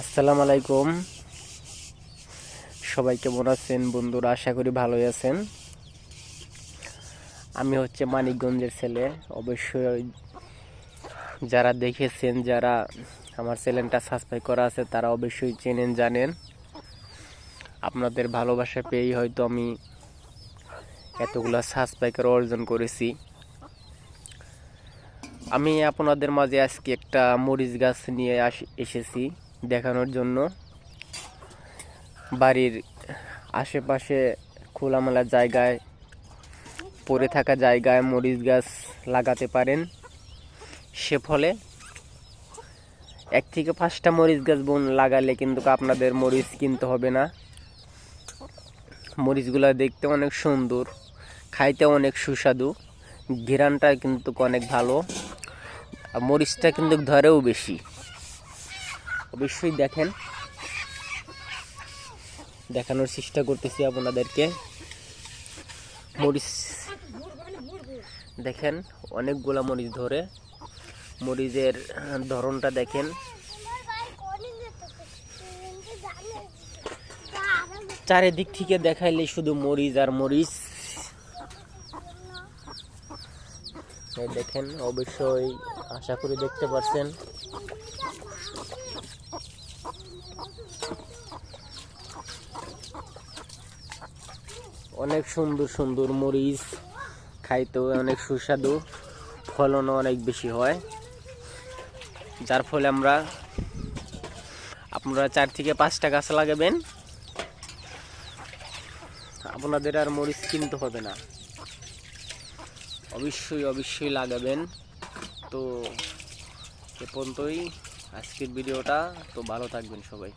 আসসালামু আলাইকুম। সবাই কেমন আছেন বন্ধুরা? আশা করি ভালোই আছেন। আমি হচ্ছে মানিকগঞ্জের ছেলে। অবশ্যই যারা দেখেছেন, যারা আমার চ্যানেলটা সাবস্ক্রাইব করা আছে তারা অবশ্যই চেনেন, জানেন। আপনাদের ভালোবাসা পেয়েই হয়তো আমি এতগুলো সাবস্ক্রাইবার অর্জন করেছি। আমি আপনাদের মাঝে আজকে একটা মরিচ গাছ নিয়ে এসেছি দেখানোর জন্য। বাড়ির আশেপাশে খোলামেলা জায়গায়, পড়ে থাকা জায়গায় মরিচ গাছ লাগাতে পারেন। সে ফলে 1 থেকে 5টা মরিচ গাছ লাগালে কিন্তু আপনাদের মরিচ কিনতে হবে না। মরিচগুলো দেখতে অনেক সুন্দর, খাইতে অনেক সুস্বাদু, ঘ্রাণটা কিন্তু অনেক ভালো, মরিচটা কিন্তু ধরেও বেশি। অবশ্যই দেখেন, দেখানোর চেষ্টা করতেছি আপনাদেরকে। মরিচ দেখেন, অনেকগুলা মরিচ ধরে। মরিচের ধরনটা দেখেন, চারিদিক থেকে দেখাইলে শুধু মরিচ আর মরিচ। দেখেন, অবশ্যই আশা করি দেখতে পাচ্ছেন। অনেক সুন্দর সুন্দর মরিচ, খাইতেও অনেক সুস্বাদু, ফলনও অনেক বেশি হয়। যার ফলে আপনারা 4 থেকে 5টা গাছ লাগাবেন, আপনাদের আর মরিচ কিনতে হবে না। অবশ্যই লাগাবেন। তো এ পর্যন্তই আজকের ভিডিওটা। তো ভালো থাকবেন সবাই।